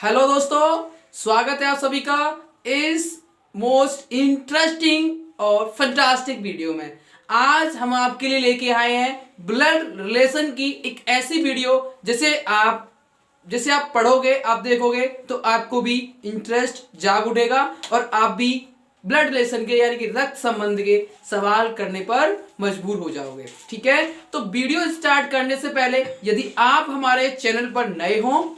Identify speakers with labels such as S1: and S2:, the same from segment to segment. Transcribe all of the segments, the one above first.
S1: Hello दोस्तों, स्वागत है आप सभी का इस मोस्ट इंटरेस्टिंग और फैंटास्टिक वीडियो में। आज हम आपके लिए लेके आए हैं ब्लड रिलेशन की एक ऐसी वीडियो जैसे आप पढ़ोगे, आप देखोगे तो आपको भी इंटरेस्ट जाग उठेगा और आप भी ब्लड रिलेशन के यानी कि रक्त संबंध के सवाल करने पर मजबूर हो जाओगे। ठीक है, तो वीडियो स्टार्ट करने से पहले यदि आप हमारे चैनल पर नए हो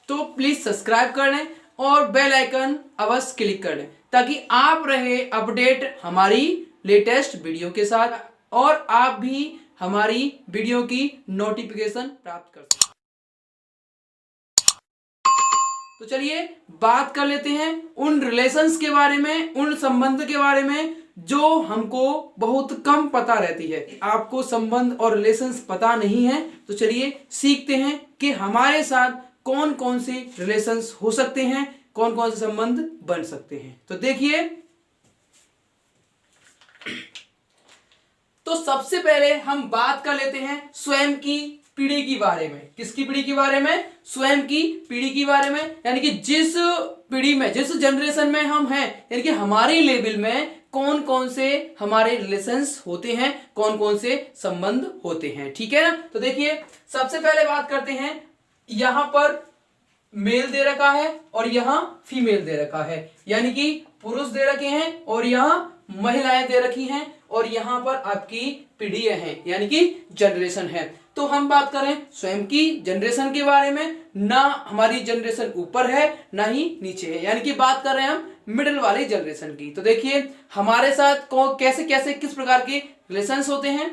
S1: तो प्लीज सब्सक्राइब कर लें और बेल आइकन अवश्य क्लिक कर लें ताकि आप रहे अपडेट हमारी लेटेस्ट वीडियो के साथ और आप भी हमारी वीडियो की नोटिफिकेशन प्राप्त कर सकें। तो चलिए बात कर लेते हैं उन रिलेशंस के बारे में, उन संबंध के बारे में जो हमको बहुत कम पता रहती है। आपको संबंध और रिलेशंस पता नहीं है तो चलिए सीखते हैं कि हमारे साथ कौन कौन से रिलेशंस हो सकते हैं, कौन कौन से संबंध बन सकते हैं। तो देखिए, तो सबसे पहले हम बात कर लेते हैं स्वयं की पीढ़ी के बारे में। किसकी पीढ़ी के बारे में? स्वयं की पीढ़ी के बारे में, यानी कि जिस पीढ़ी में, जिस जनरेशन में हम हैं, यानी कि हमारे लेवल में कौन कौन से हमारे रिलेशंस होते हैं, कौन कौन से संबंध होते हैं। ठीक है ना, तो देखिए सबसे पहले बात करते हैं। यहां पर मेल दे रखा है और यहां फीमेल दे रखा है, यानी कि पुरुष दे रखे हैं और यहां महिलाएं दे रखी हैं और यहां पर आपकी पीढ़ी है यानी कि जनरेशन है। तो हम बात करें स्वयं की जनरेशन के बारे में, ना हमारी जनरेशन ऊपर है ना ही नीचे है, यानी कि बात कर रहे हैं हम मिडिल वाली जनरेशन की। तो देखिए हमारे साथ कैसे कैसे किस प्रकार के रिलेशंस होते हैं।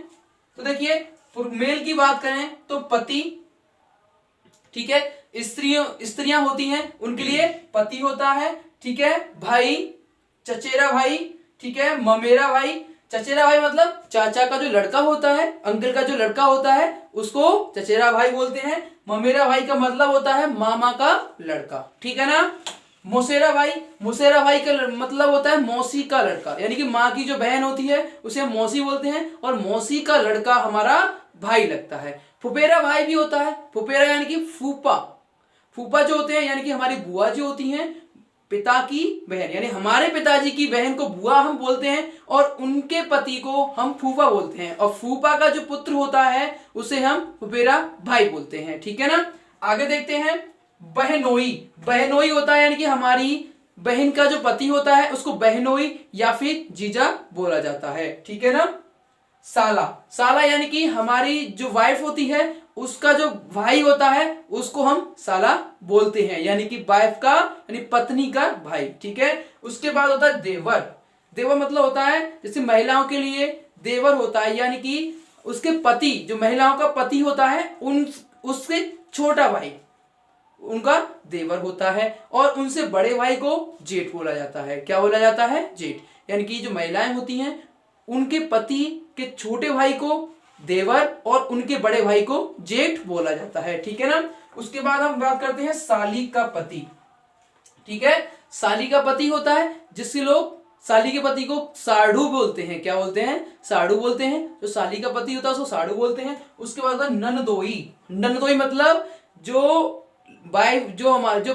S1: तो देखिए मेल की बात करें तो पति, ठीक है, स्त्रियां होती हैं उनके लिए पति होता है। ठीक है, भाई, चचेरा भाई, ठीक है, ममेरा भाई। चचेरा भाई मतलब चाचा का जो लड़का होता है, अंकल का जो लड़का होता है उसको चचेरा भाई बोलते हैं। ममेरा भाई का मतलब होता है मामा का लड़का। ठीक है ना। मौसेरा भाई का मतलब होता है मौसी का लड़का, यानी कि माँ की जो बहन होती है उसे मौसी बोलते हैं और मौसी का लड़का हमारा भाई लगता है। फुफेरा भाई भी होता है, फुफेरा यानी कि फूफा जो होते हैं यानी कि हमारी बुआ जो होती हैं, पिता की बहन, यानी हमारे पिताजी की बहन को बुआ हम बोलते हैं और उनके पति को हम फूफा बोलते हैं और फूफा का जो पुत्र होता है उसे हम फुफेरा भाई बोलते हैं। ठीक है ना। आगे देखते हैं बहनोई होता है, यानी कि हमारी बहन का जो पति होता है उसको बहनोई या फिर जीजा बोला जाता है। ठीक है ना। साला यानी कि हमारी जो वाइफ होती है उसका जो भाई होता है उसको हम साला बोलते हैं, यानी कि वाइफ का यानी पत्नी का भाई। ठीक है। उसके बाद होता है देवर मतलब होता है जैसे महिलाओं के लिए देवर होता है, यानी कि उसके पति, जो महिलाओं का पति होता है उससे छोटा भाई उनका देवर होता है और उनसे बड़े भाई को जेठ बोला जाता है। क्या बोला जाता है? जेठ। यानी कि जो महिलाएं होती हैं उनके पति के छोटे भाई को देवर और उनके बड़े भाई को जेठ बोला जाता है। ठीक है ना। उसके बाद हम बात करते हैं साली का पति। ठीक है, साली का पति होता है जिससे लोग साली के पति को साढ़ू बोलते हैं। क्या बोलते हैं? साढ़ू बोलते हैं। जो साली का पति होता है उसको साढ़ू बोलते हैं। उसके बाद होता है ननदोई मतलब जो वाइफ, जो हमारे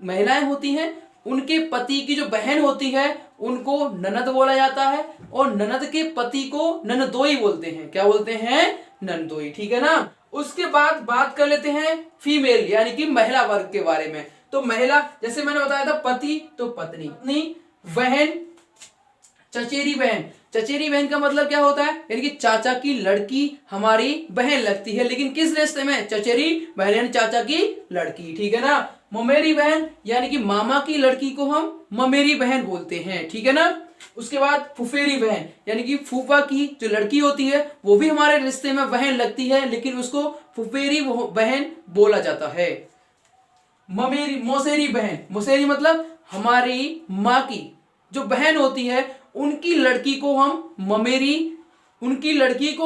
S1: महिलाएं होती हैं उनके पति की जो बहन होती है उनको ननद बोला जाता है और ननद के पति को ननदोई बोलते हैं। क्या बोलते हैं? ननदोई। ठीक है ना। उसके बाद बात कर लेते हैं फीमेल यानी कि महिला वर्ग के बारे में। तो महिला, जैसे मैंने बताया था, पति तो पत्नी, बहन, चचेरी बहन का मतलब क्या होता है? यानी कि चाचा की लड़की हमारी बहन लगती है, लेकिन किस रिश्ते में? चचेरी बहन यानी चाचा की लड़की। ठीक है ना। ममेरी बहन यानी कि मामा की लड़की को हम ममेरी बहन बोलते हैं। ठीक है ना। उसके बाद फुफेरी बहन यानी कि फूफा की जो लड़की होती है वो भी हमारे रिश्ते में बहन लगती है, लेकिन उसको फुफेरी बहन बोला जाता है। मौसेरी मतलब हमारी माँ की जो बहन होती है उनकी लड़की को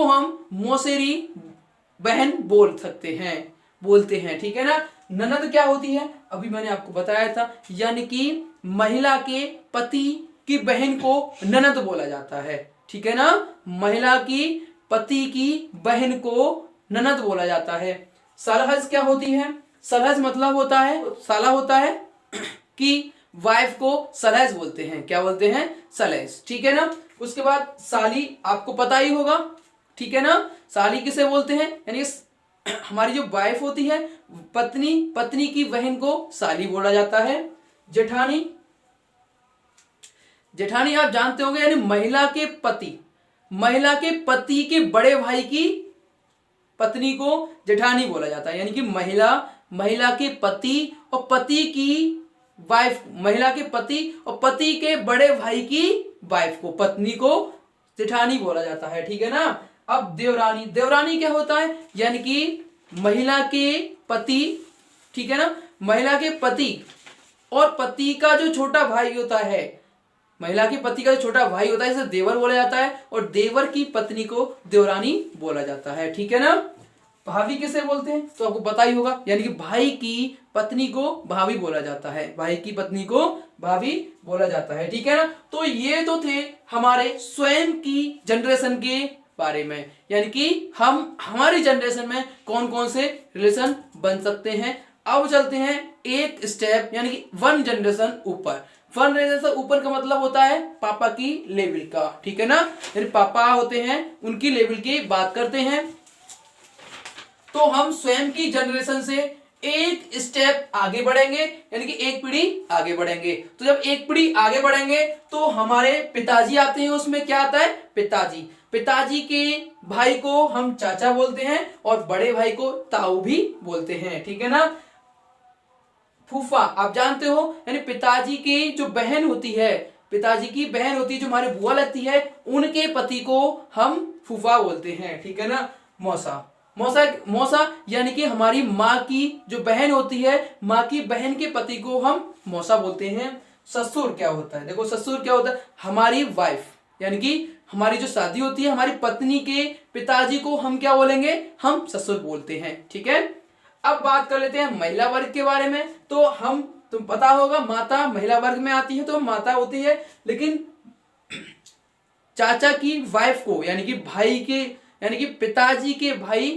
S1: हम मौसेरी बहन बोलते हैं। ठीक है ना। ननद क्या होती है? अभी मैंने आपको बताया था, यानी कि महिला के पति की बहन को ननद बोला जाता है। ठीक है ना। महिला की पति की बहन को ननद बोला जाता है। सरहज क्या होती है? सलहज मतलब होता है, साला होता है कि वाइफ को सलहज बोलते हैं। क्या बोलते हैं? सलहज। ठीक है ना। उसके बाद साली आपको पता ही होगा, ठीक है ना। साली किसे बोलते हैं? यानी हमारी जो वाइफ होती है, पत्नी, पत्नी की बहन को साली बोला जाता है। जेठानी, जेठानी आप जानते होंगे, यानी महिला के पति, महिला के पति के बड़े भाई की पत्नी को जेठानी बोला जाता है। यानी कि महिला के पति और पति की वाइफ, महिला के पति और पति के बड़े भाई की वाइफ को, पत्नी को जेठानी बोला जाता है। ठीक है ना। अब देवरानी, देवरानी क्या होता है? यानी कि महिला के पति, ठीक है ना, महिला के पति और पति का जो छोटा भाई होता है, महिला के पति का जो छोटा भाई होता है, इसे देवर बोला जाता है, और देवर की पत्नी को देवरानी बोला जाता है। ठीक है ना। भाभी किसे बोलते हैं? तो आपको पता ही होगा, यानी कि भाई की पत्नी को भाभी बोला जाता है, भाई की पत्नी को भाभी बोला जाता है। ठीक है ना। तो ये तो थे हमारे स्वयं की जनरेशन के बारे में, यानी कि हम हमारी जनरेशन में कौन कौन से रिलेशन बन सकते हैं। अब चलते हैं एक स्टेप, यानी कि 1 जनरेशन ऊपर। 1 जनरेशन ऊपर का मतलब होता है पापा की लेवल का। ठीक है ना। यानी पापा होते हैं, उनकी लेवल की बात करते हैं। तो हम स्वयं की जनरेशन से एक स्टेप आगे बढ़ेंगे, यानी कि एक पीढ़ी आगे बढ़ेंगे। तो जब एक पीढ़ी आगे बढ़ेंगे तो हमारे पिताजी आते हैं, उसमें क्या आता है? पिताजी। पिताजी के भाई को हम चाचा बोलते हैं और बड़े भाई को ताऊ भी बोलते हैं। ठीक है ना। फूफा आप जानते हो, यानी पिताजी की जो बहन होती है, पिताजी की बहन होती है जो हमारी बुआ लगती है, उनके पति को हम फूफा बोलते हैं। ठीक है ना। मौसा, मौसा, मौसा यानी कि हमारी माँ की जो बहन होती है, माँ की बहन के पति को हम मौसा बोलते हैं। ससुर क्या होता है? देखो ससुर क्या होता है? हमारी वाइफ, यानी कि हमारी जो शादी होती है, हमारी पत्नी के पिताजी को हम क्या बोलेंगे? हम ससुर बोलते हैं। ठीक है। अब बात कर लेते हैं महिला वर्ग के बारे में। तो हम, तुम पता होगा, माता महिला वर्ग में आती है तो माता होती है, लेकिन चाचा की वाइफ को, यानी कि भाई के, यानी कि पिताजी के भाई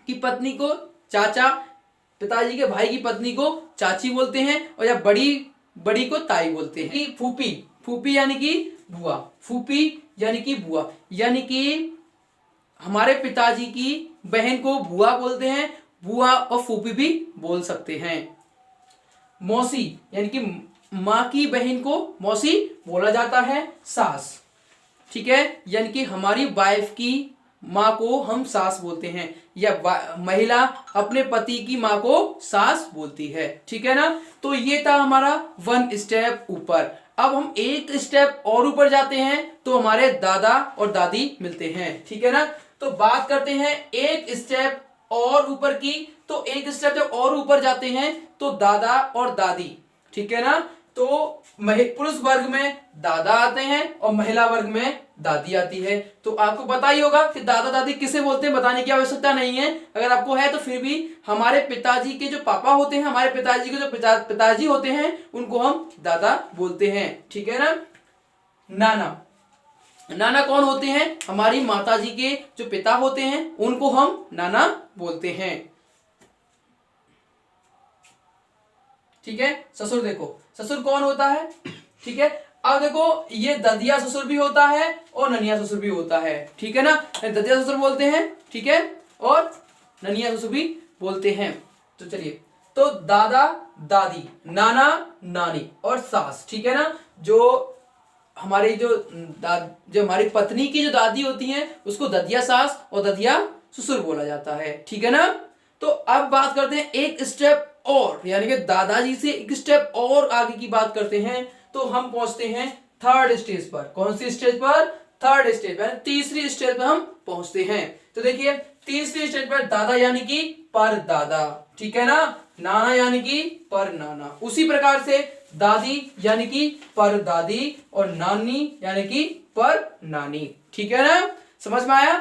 S1: की पत्नी को चाचा, पिताजी के भाई की पत्नी को चाची बोलते हैं, और या बड़ी को ताई बोलते हैं। कि फूफी, फूफी यानी कि बुआ, फूफी यानी कि बुआ, यानी कि हमारे पिताजी की बहन को बुआ बोलते हैं, बुआ और फूफी भी बोल सकते हैं। मौसी यानी कि माँ की बहन को मौसी बोला जाता है। सास, ठीक है, यानी कि हमारी वाइफ की माँ को हम सास बोलते हैं, या महिला अपने पति की माँ को सास बोलती है। ठीक है ना। तो ये था हमारा 1 स्टेप ऊपर। अब हम एक स्टेप और ऊपर जाते हैं तो हमारे दादा और दादी मिलते हैं। ठीक है ना। तो बात करते हैं एक स्टेप और ऊपर की। तो एक स्टेप जब और ऊपर जाते हैं तो दादा और दादी, ठीक है ना। तो पुरुष वर्ग में दादा आते हैं और महिला वर्ग में दादी आती है। तो आपको पता ही होगा कि दादा दादी किसे बोलते हैं, बताने की आवश्यकता नहीं है। अगर आपको है तो फिर भी हमारे पिताजी के जो पापा होते हैं, हमारे पिताजी के जो पिताजी होते हैं, उनको हम दादा बोलते हैं। ठीक है ना। नाना, नाना कौन होते हैं? हमारी माताजी के जो पिता होते हैं, उनको हम नाना बोलते हैं। ठीक है। ससुर, देखो ससुर कौन होता है? ठीक है। अब देखो, ये ददिया ससुर भी होता है और ननिया ससुर भी होता है। ठीक है ना। ददिया ससुर बोलते हैं, ठीक है, और ननिया ससुर भी बोलते हैं। तो चलिए, तो दादा दादी, नाना नानी और सास, ठीक है ना। जो हमारी जो हमारी पत्नी की जो दादी होती है, उसको ददिया सास और ददिया ससुर बोला जाता है। ठीक है ना। तो अब बात करते हैं एक स्टेप और, यानी कि दादाजी से एक स्टेप और आगे की बात करते हैं। तो हम पहुंचते हैं 3rd स्टेज पर। कौन सी स्टेज पर? 3rd स्टेज पर, तीसरी स्टेज पर हम पहुंचते हैं। तो देखिए, तीसरी स्टेज पर दादा यानी कि परदादा, ठीक है ना। नाना यानी कि पर नाना। उसी प्रकार से दादी यानी कि परदादी और नानी यानी कि पर नानी। ठीक है ना। समझ में आया।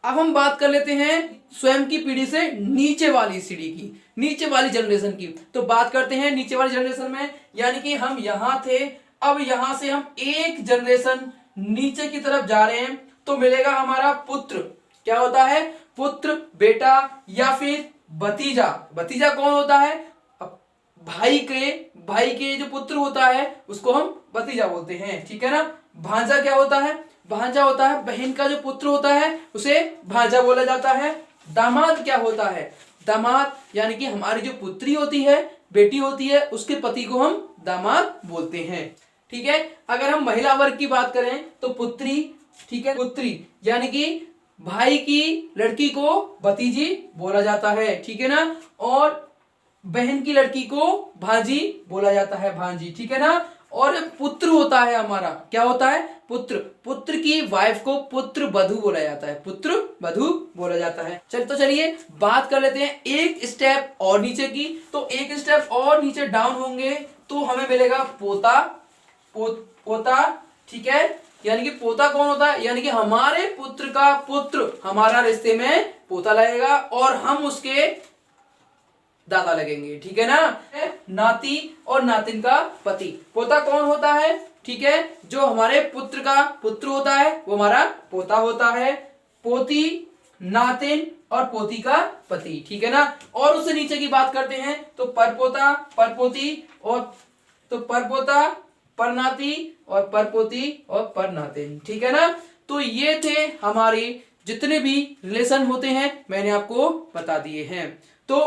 S1: अब हम बात कर लेते हैं स्वयं की पीढ़ी से नीचे वाली सीढ़ी की, नीचे वाली जनरेशन की। तो बात करते हैं नीचे वाली जनरेशन में, यानी कि हम यहां थे, अब यहां से हम एक जनरेशन नीचे की तरफ जा रहे हैं। तो मिलेगा हमारा पुत्र। क्या होता है? पुत्र, बेटा, या फिर भतीजा, भतीजा कौन होता है? भाई के जो पुत्र होता है उसको हम भतीजा बोलते हैं, ठीक है ना। भांजा क्या होता है? भांजा होता है बहन का जो पुत्र होता है उसे भांजा बोला जाता है। दामाद क्या होता है? दामाद यानी कि हमारी जो पुत्री होती है, बेटी होती है, उसके पति को हम दामाद बोलते हैं, ठीक है। अगर हम महिला वर्ग की बात करें तो पुत्री, ठीक है, पुत्री यानी कि भाई की लड़की को भतीजी बोला जाता है, ठीक है ना। और बहन की लड़की को भांजी बोला जाता है, भांजी, ठीक है ना। और पुत्र होता है हमारा, क्या होता है? पुत्र, पुत्र की वाइफ को पुत्र वधू बोला जाता है, पुत्र वधू बोला जाता है। चलिए बात कर लेते हैं एक स्टेप और नीचे की। तो एक स्टेप और नीचे डाउन होंगे तो हमें मिलेगा पोता, पोता, ठीक है। यानी कि पोता कौन होता है? यानी कि हमारे पुत्र का पुत्र हमारा रिश्ते में पोता लगेगा और हम उसके दादा लगेंगे, ठीक है ना। नाती और नातिन का पति। पोता कौन होता है? ठीक है, जो हमारे पुत्र का पुत्र होता है वो हमारा पोता होता है। पोती, नातिन और पोती का पति, ठीक है ना। और उससे नीचे की बात करते हैं तो परपोता, परपोती और तो परपोता, परनाती और परपोती और परनातिन, ठीक है ना। तो ये थे हमारे जितने भी रिलेशन होते हैं मैंने आपको बता दिए हैं। तो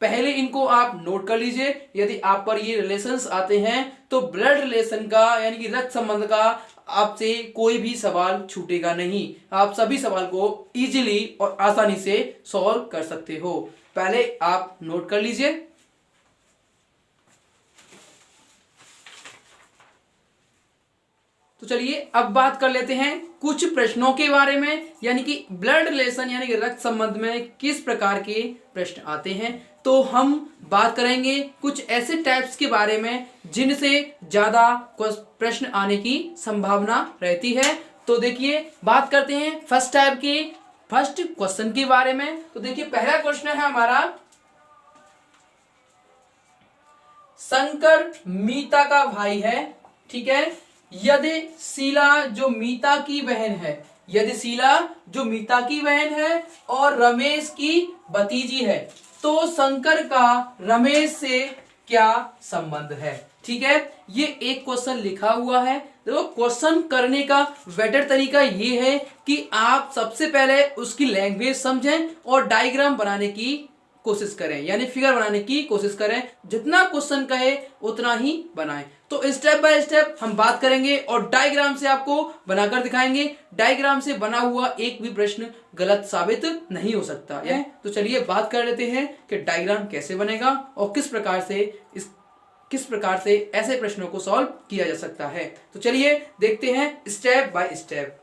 S1: पहले इनको आप नोट कर लीजिए। यदि आप पर ये रिलेशंस आते हैं तो ब्लड रिलेशन का यानी कि रक्त संबंध का आपसे कोई भी सवाल छूटेगा नहीं। आप सभी सवाल को इजीली और आसानी से सॉल्व कर सकते हो। पहले आप नोट कर लीजिए। तो चलिए अब बात कर लेते हैं कुछ प्रश्नों के बारे में, यानी कि ब्लड रिलेशन यानी कि रक्त संबंध में किस प्रकार के प्रश्न आते हैं। तो हम बात करेंगे कुछ ऐसे टाइप्स के बारे में जिनसे ज्यादा प्रश्न आने की संभावना रहती है। तो देखिए बात करते हैं फर्स्ट टाइप के फर्स्ट क्वेश्चन के बारे में। तो देखिए पहला क्वेश्चन है हमारा, शंकर मीता का भाई है, ठीक है। यदि शीला जो मीता की बहन है, यदि शीला जो मीता की बहन है और रमेश की भतीजी है तो शंकर का रमेश से क्या संबंध है, ठीक है। ये एक क्वेश्चन लिखा हुआ है। देखो क्वेश्चन करने का बेटर तरीका ये है कि आप सबसे पहले उसकी लैंग्वेज समझें और डायग्राम बनाने की कोशिश करें, यानी फिगर बनाने की कोशिश करें। जितना क्वेश्चन कहे उतना ही बनाएं। तो स्टेप बाय स्टेप हम बात करेंगे और डायग्राम से आपको बनाकर दिखाएंगे। डायग्राम से बना हुआ एक भी प्रश्न गलत साबित नहीं हो सकता है। तो चलिए बात कर लेते हैं कि डायग्राम कैसे बनेगा और किस प्रकार से ऐसे प्रश्नों को सॉल्व किया जा सकता है। तो चलिए देखते हैं स्टेप बाय स्टेप।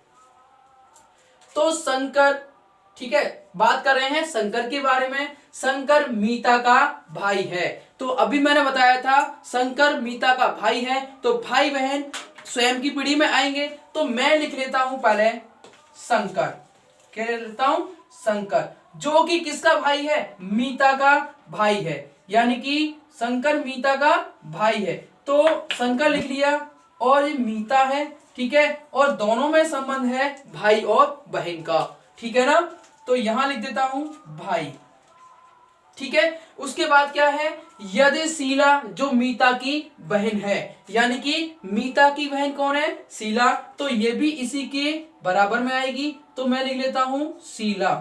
S1: तो शंकर, ठीक है, बात कर रहे हैं शंकर के बारे में। शंकर मीता का भाई है। तो अभी मैंने बताया था शंकर मीता का भाई है, तो भाई बहन स्वयं की पीढ़ी में आएंगे। तो मैं लिख लेता हूं पहले शंकर, क्या लेता हूं? शंकर, जो कि किसका भाई है? मीता का भाई है, यानी कि शंकर मीता का भाई है। तो शंकर लिख लिया और ये मीता है, ठीक है, और दोनों में संबंध है भाई और बहन का, ठीक है ना। तो यहां लिख देता हूं भाई, ठीक है। उसके बाद क्या है, यदि शीला जो मीता की बहन है, यानी कि मीता की बहन कौन है? शीला, तो ये भी इसी के बराबर में आएगी। तो मैं लिख लेता हूं शीला,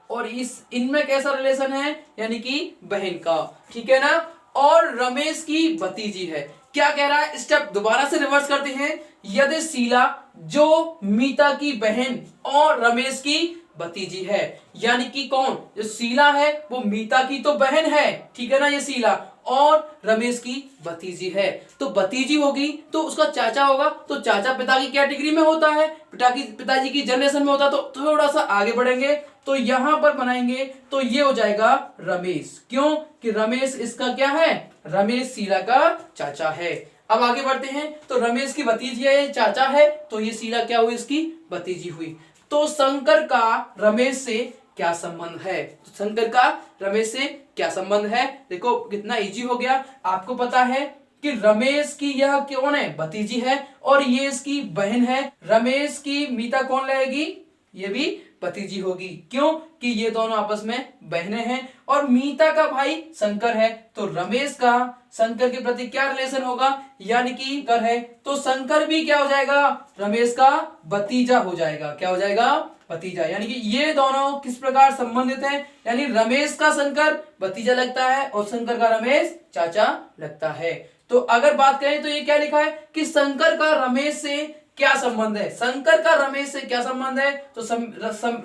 S1: और इनमें कैसा रिलेशन है? यानी कि बहन का, ठीक है ना। और रमेश की भतीजी है। क्या कह रहा है? स्टेप दोबारा से रिवर्स करते हैं। यदि शीला जो मीता की बहन और रमेश की भतीजी है, यानी कि कौन? जो शीला है वो मीता की तो बहन है, ठीक है ना, ये शीला, और रमेश की भतीजी है। तो भतीजी होगी तो उसका चाचा होगा। तो चाचा पिता की कैटेगरी में होता है, पिताजी की जनरेशन में होता है। तो थोड़ा सा आगे बढ़ेंगे तो यहां पर बनाएंगे तो ये हो जाएगा रमेश। क्यों? कि रमेश इसका क्या है? रमेश शीला का चाचा है। अब आगे बढ़ते हैं तो रमेश की भतीजी है, चाचा है, तो ये शीला क्या हुई? इसकी भतीजी हुई। तो शंकर का रमेश से क्या संबंध है? तो शंकर का रमेश से क्या संबंध है? देखो कितना इजी हो गया। आपको पता है कि रमेश की यह कौन है? भतीजी है, और ये इसकी बहन है। रमेश की मीता कौन लगेगी? ये भी भतीजी होगी। क्यों? कि ये दोनों आपस में बहनें हैं। और मीता का भाई शंकर है, तो रमेश का शंकर के प्रति क्या रिलेशन होगा, यानी कि कर है, तो शंकर भी क्या हो जाएगा, रमेश का भतीजा हो जाएगा। क्या हो जाएगा, भतीजा। यानी कि ये दोनों किस प्रकार संबंधित हैं, यानी रमेश का शंकर भतीजा लगता है और शंकर का रमेश चाचा लगता है। तो अगर बात करें तो ये क्या लिखा है कि शंकर का रमेश से क्या संबंध है, शंकर का रमेश से क्या संबंध है, तो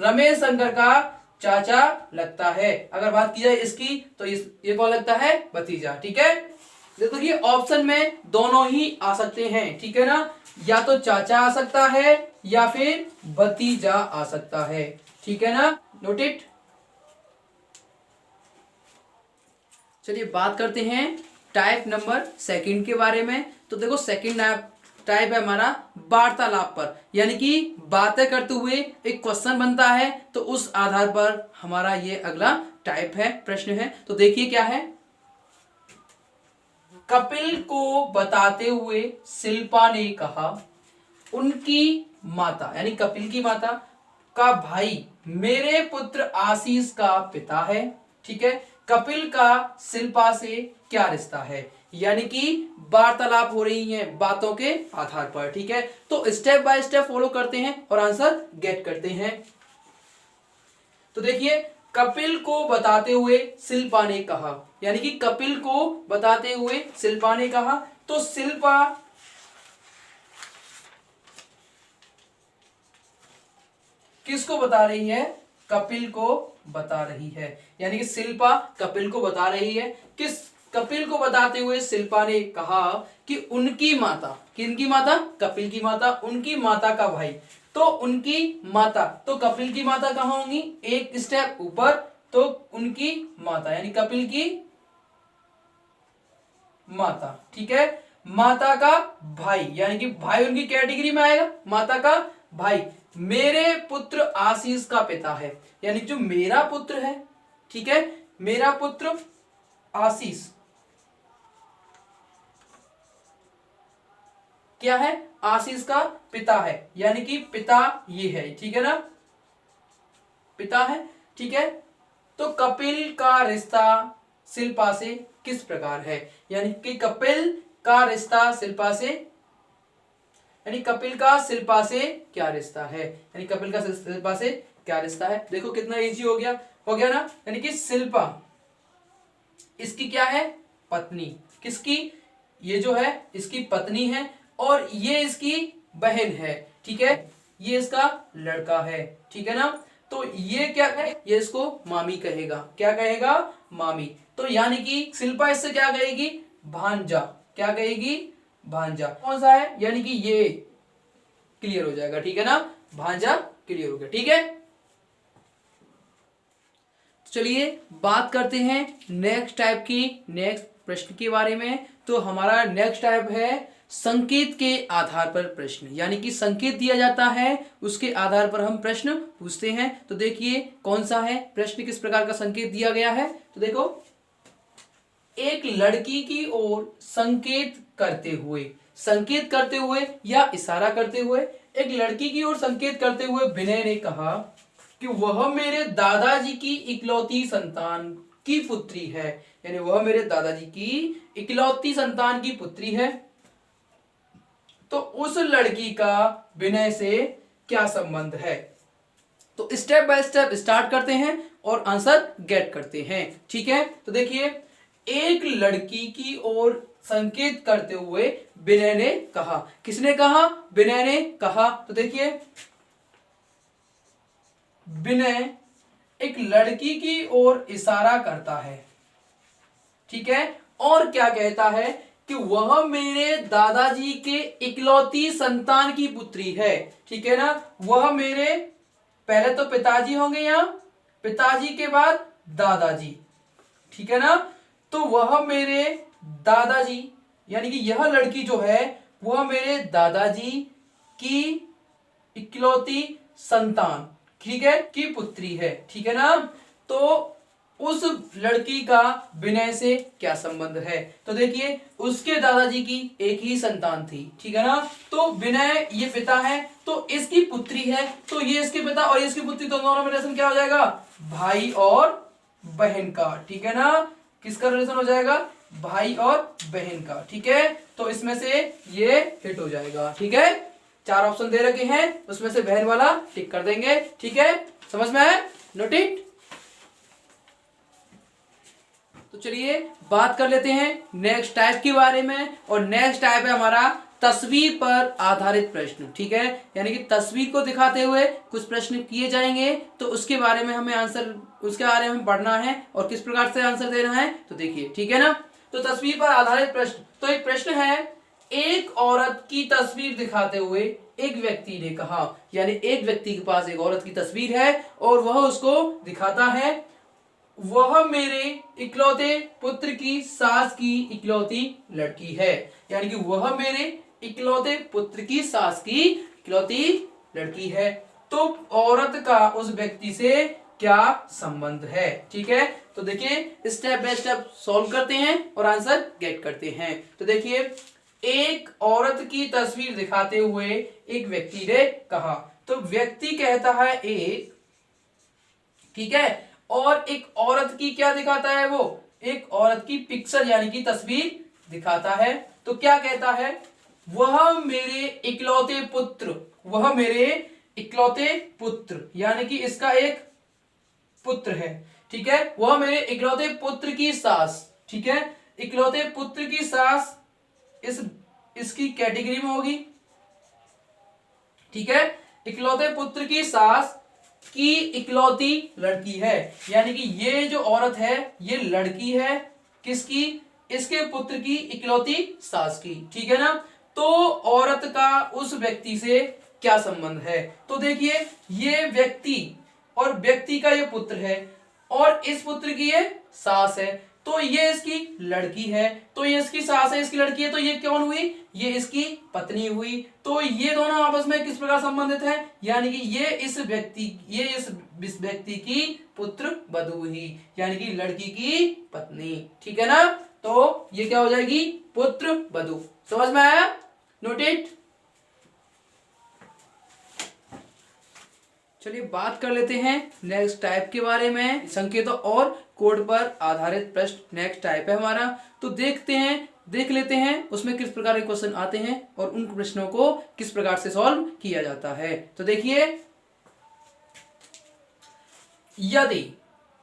S1: रमेश शंकर का चाचा लगता है। अगर बात की जाए इसकी तो ये कौन लगता है, भतीजा। ठीक है, देखो ये ऑप्शन में दोनों ही आ सकते हैं। ठीक है ना, या तो चाचा आ सकता है या फिर भतीजा आ सकता है। ठीक है ना, नोट इट। चलिए बात करते हैं टाइप नंबर सेकंड के बारे में। तो देखो सेकंड टाइप है हमारा वार्तालाप पर, यानी कि बातें करते हुए एक क्वेश्चन बनता है, तो उस आधार पर हमारा ये अगला टाइप है, प्रश्न है। तो देखिए क्या है, कपिल को बताते हुए शिल्पा ने कहा, उनकी माता यानी कपिल की माता का भाई मेरे पुत्र आशीष का पिता है। ठीक है, कपिल का शिल्पा से क्या रिश्ता है, यानी कि वार्तालाप हो रही है बातों के आधार पर। ठीक है, तो स्टेप बाय स्टेप फॉलो करते हैं और आंसर गेट करते हैं। तो देखिए, कपिल को बताते हुए शिल्पा ने कहा, यानी कि कपिल को बताते हुए शिल्पा ने कहा, तो शिल्पा किसको बता रही है, कपिल को बता रही है। यानी कि शिल्पा कपिल को बता रही है। किस कपिल को बताते हुए शिल्पा ने कहा कि उनकी माता, किनकी माता, कपिल की माता, उनकी माता का भाई, तो उनकी माता, तो कपिल की माता कहाँ होंगी, एक स्टेप ऊपर, तो उनकी माता यानी कपिल की माता। ठीक है, माता का भाई, यानी कि भाई उनकी कैटेगरी में आएगा, माता का भाई मेरे पुत्र आशीष का पिता है, यानी जो मेरा पुत्र है। ठीक है, मेरा पुत्र आशीष क्या है, आशीष का पिता है, यानी कि पिता ये है। ठीक है ना, पिता है। ठीक है, तो कपिल का रिश्ता शिल्पा से किस प्रकार है, यानी कि कपिल का रिश्ता शिल्पा से, यानी कपिल का शिल्पा से क्या रिश्ता है, यानी कपिल का शिल्पा से क्या रिश्ता है। देखो कितना इजी हो गया ना, यानी कि शिल्पा इसकी क्या है, पत्नी, किसकी, ये जो है इसकी पत्नी है, और ये इसकी बहन है। ठीक है, ये इसका लड़का है। ठीक है ना, तो ये क्या है, ये इसको मामी कहेगा। क्या कहेगा, मामी। तो यानी कि शिल्पा इससे क्या कहेगी, भांजा। क्या कहेगी, भांजा। कौन सा है, यानी कि ये क्लियर हो जाएगा। ठीक है ना, भांजा क्लियर हो गया। ठीक है, चलिए बात करते हैं नेक्स्ट टाइप की, नेक्स्ट प्रश्न के बारे में। तो हमारा नेक्स्ट टाइप है संकेत के आधार पर प्रश्न, यानी कि संकेत दिया जाता है उसके आधार पर हम प्रश्न पूछते हैं। तो देखिए कौन सा है प्रश्न, किस प्रकार का संकेत दिया गया है। तो देखो, एक लड़की की ओर संकेत करते हुए या इशारा करते हुए, एक लड़की की ओर संकेत करते हुए विनय ने कहा कि वह मेरे दादाजी की इकलौती संतान की पुत्री है, यानी वह मेरे दादाजी की इकलौती संतान की पुत्री है। तो उस लड़की का विनय से क्या संबंध है। तो स्टेप बाय स्टेप स्टार्ट करते हैं और आंसर गेट करते हैं। ठीक है, तो देखिए, एक लड़की की ओर संकेत करते हुए विनय ने कहा, किसने कहा, विनय ने कहा। तो देखिए, विनय एक लड़की की ओर इशारा करता है। ठीक है, और क्या कहता है कि वह मेरे दादाजी के इकलौती संतान की पुत्री है। ठीक है ना, वह मेरे, पहले तो पिताजी होंगे यहां, पिताजी के बाद दादाजी। ठीक है ना, तो वह मेरे दादाजी, यानी कि यह लड़की जो है वह मेरे दादाजी की इकलौती संतान, ठीक है, की पुत्री है। ठीक है ना, तो उस लड़की का विनय से क्या संबंध है। तो देखिए उसके दादाजी की एक ही संतान थी, ठीक है ना। तो विनय ये पिता है, तो इसकी पुत्री है, तो ये इसके पिता और इसकी पुत्री, तो दोनों में रिलेशन क्या हो जाएगा, भाई और बहन का, ठीक है ना। किसका रिलेशन हो जाएगा, भाई और बहन का, ठीक है। तो इसमें से ये हिट हो जाएगा, ठीक है। 4 ऑप्शन दे रखे हैं, उसमें से बहन वाला टिक कर देंगे, ठीक है। समझ में आया, नोट इट। तो चलिए बात कर लेते हैं नेक्स्ट टाइप के बारे में, और नेक्स्ट टाइप है हमारा तस्वीर पर आधारित प्रश्न, ठीक है। यानी कि तस्वीर को दिखाते हुए कुछ प्रश्न किए जाएंगे, तो उसके बारे में हमें आंसर, उसके बारे में पढ़ना है और किस प्रकार से आंसर देना है, तो देखिए, ठीक है ना। तो तस्वीर पर आधारित प्रश्न, तो एक प्रश्न है, एक औरत की तस्वीर दिखाते हुए एक व्यक्ति ने कहा, यानी एक व्यक्ति के पास एक औरत की तस्वीर है और वह उसको दिखाता है, वह मेरे इकलौते पुत्र की सास की इकलौती लड़की है। यानी कि वह मेरे इकलौते पुत्र की सास की इकलौती लड़की है। तो औरत का उस व्यक्ति से क्या संबंध है, ठीक है। तो देखिए स्टेप बाय स्टेप सॉल्व करते हैं और आंसर गेट करते हैं। तो देखिए एक औरत की तस्वीर दिखाते हुए एक व्यक्ति ने कहा, तो व्यक्ति कहता है एक, ठीक है, और एक औरत की क्या दिखाता है, वो एक औरत की पिक्चर यानी कि तस्वीर दिखाता है। तो क्या कहता है, वह मेरे इकलौते पुत्र, वह मेरे इकलौते पुत्र, यानी कि इसका एक पुत्र है, ठीक है, वह मेरे इकलौते पुत्र की सास, ठीक है, इकलौते पुत्र की सास इसकी कैटेगरी में होगी, ठीक है। इकलौते पुत्र की सास की इकलौती लड़की है, यानी कि ये जो औरत है ये लड़की है किसकी, इसके पुत्र की इकलौती सास की, ठीक है ना। तो औरत का उस व्यक्ति से क्या संबंध है, तो देखिए ये व्यक्ति और व्यक्ति का ये पुत्र है और इस पुत्र की ये सास है, तो ये इसकी लड़की है, तो ये इसकी सास है, इसकी लड़की है, तो ये कौन हुई, ये इसकी पत्नी हुई। तो ये दोनों आपस में किस प्रकार संबंधित है, यानी कि ये इस व्यक्ति की पुत्र वधू हुई, यानी कि लड़की की पत्नी, ठीक है ना। तो ये क्या हो जाएगी, पुत्र वधू। समझ में आया, नोट इट। चलिए बात कर लेते हैं नेक्स्ट टाइप के बारे में, संकेतों और कोड पर आधारित प्रश्न नेक्स्ट टाइप है हमारा। तो देख लेते हैं उसमें किस प्रकार के क्वेश्चन आते हैं और उन प्रश्नों को किस प्रकार से सॉल्व किया जाता है। तो देखिए, यदि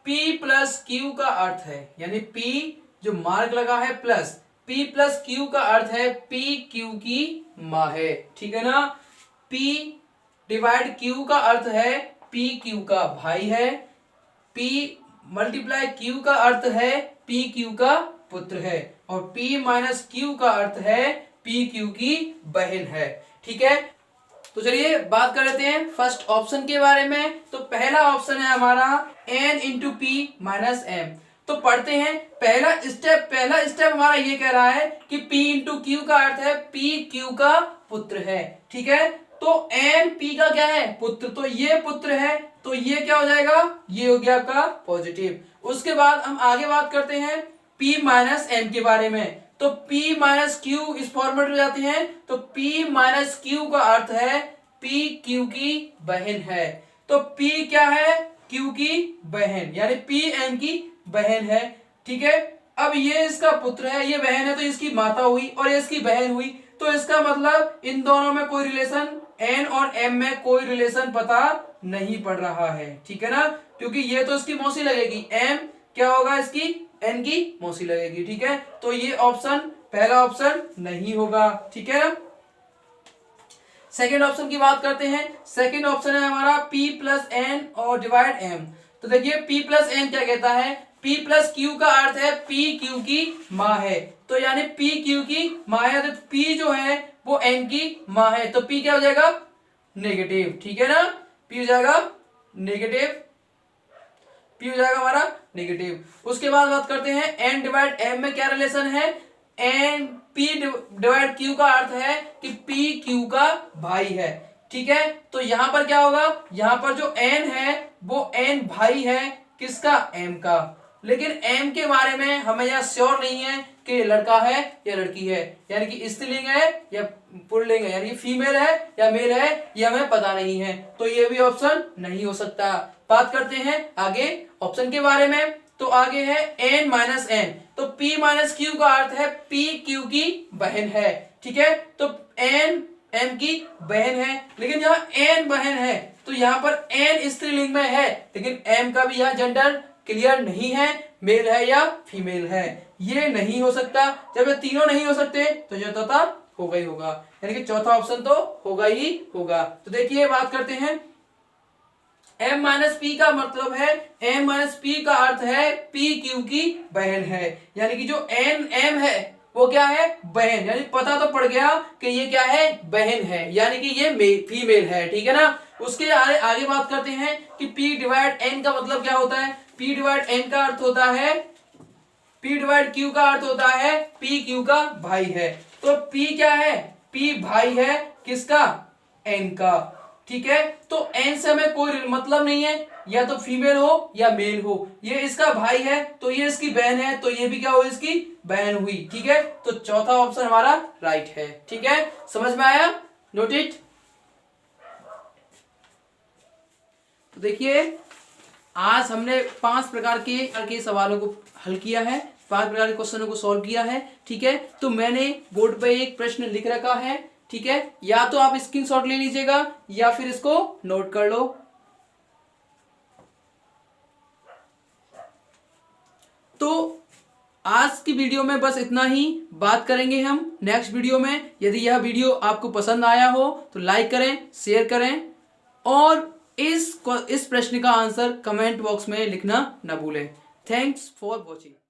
S1: P प्लस Q का अर्थ है, यानी P जो मार्क लगा है प्लस, P प्लस Q का अर्थ है P Q की माँ है, ठीक है ना। P डिवाइड Q का अर्थ है P Q का भाई है, P मल्टीप्लाई Q का अर्थ है P Q का पुत्र है, और P माइनस Q का अर्थ है P Q की बहन है, ठीक है। तो चलिए बात कर लेते हैं फर्स्ट ऑप्शन के बारे में। तो पहला ऑप्शन है हमारा n into p minus m. तो पढ़ते हैं, पहला स्टेप हमारा ये कह रहा है कि P इंटू क्यू का अर्थ है P Q का पुत्र है, ठीक है। तो n P का क्या है, पुत्र, तो ये पुत्र है, तो ये क्या हो जाएगा, ये हो गया आपका पॉजिटिव। उसके बाद हम आगे बात करते हैं P माइनस एम के बारे में। तो P माइनस क्यू इस फॉर्मेट में जाते हैं, तो P माइनस क्यू का अर्थ है P Q की बहन है। तो P क्या है, Q की बहन, यानी P M की बहन है, ठीक है। अब ये इसका पुत्र है, ये बहन है, तो इसकी माता हुई और ये इसकी बहन हुई। तो इसका मतलब इन दोनों में कोई रिलेशन, N और M में कोई रिलेशन पता नहीं पड़ रहा है, ठीक है ना, क्योंकि ये तो इसकी मौसी लगेगी, M क्या होगा, इसकी N की मौसी लगेगी, ठीक है। तो ये ऑप्शन, पहला ऑप्शन नहीं होगा, ठीक है ना। सेकेंड ऑप्शन की बात करते हैं। सेकेंड ऑप्शन है हमारा P प्लस N और डिवाइड M। तो देखिए P प्लस N क्या कहता है, P प्लस Q का अर्थ है P Q की माँ है, तो यानी P Q की माँ है, तो P जो है वो N की माँ है, तो P क्या हो जाएगा, नेगेटिव, ठीक है ना। P हो जाएगा नेगेटिव, P हो जाएगा हमारा नेगेटिव। उसके बाद बात करते हैं N डिवाइड M में क्या रिलेशन है, N P डिवाइड Q का अर्थ है कि P Q का भाई है, ठीक है। तो यहां पर क्या होगा, यहां पर जो N है वो N भाई है किसका, M का, लेकिन एम के बारे में हमें यह श्योर नहीं है कि ये लड़का है या लड़की है, यानी कि स्त्रीलिंग है या पुल्लिंग है, यानी कि फीमेल है या मेल है, ये हमें पता नहीं है, तो ये भी ऑप्शन नहीं हो सकता। बात करते हैं आगे ऑप्शन के बारे में। तो आगे है n माइनस एन, तो p माइनस क्यू का अर्थ है p q की बहन है, ठीक है। तो n m की बहन है, लेकिन यहाँ n बहन है तो यहाँ पर n स्त्रीलिंग में है, लेकिन m का भी यहाँ जेंडर क्लियर नहीं है, मेल है या फीमेल है, ये नहीं हो सकता। जब ये तीनों नहीं हो सकते तो जो चौथा होगा ही होगा, यानी कि चौथा ऑप्शन तो होगा ही होगा। तो देखिए बात करते हैं m माइनस पी का मतलब है, m माइनस पी का अर्थ है p q की बहन है, यानी कि जो n m है वो क्या है, बहन, यानी पता तो पड़ गया कि ये क्या है, बहन है, यानी कि ये फीमेल है, ठीक है ना। उसके आगे बात करते हैं कि p डिवाइड n का मतलब क्या होता है। p डिवाइड n का अर्थ होता है, p डिवाइड q का अर्थ होता है p q का भाई है। तो p क्या है, p भाई है किसका, n का, ठीक है। तो n से हमें कोई मतलब नहीं है, या तो फीमेल हो या मेल हो, ये इसका भाई है तो ये इसकी बहन है, तो ये भी क्या हुई, इसकी बहन हुई, ठीक है। तो चौथा ऑप्शन हमारा राइट है, ठीक है। समझ में आया, नोट इट। तो देखिए आज हमने 5 प्रकार के सवालों को हल किया है, 5 प्रकार के क्वेश्चनों को सॉल्व किया है, ठीक है। तो मैंने बोर्ड पे एक प्रश्न लिख रखा है, ठीक है, या तो आप स्क्रीनशॉट ले लीजिएगा या फिर इसको नोट कर लो। तो आज की वीडियो में बस इतना ही, बात करेंगे हम नेक्स्ट वीडियो में। यदि यह वीडियो आपको पसंद आया हो तो लाइक करें, शेयर करें और इस प्रश्न का आंसर कमेंट बॉक्स में लिखना ना भूलें। Thanks for watching.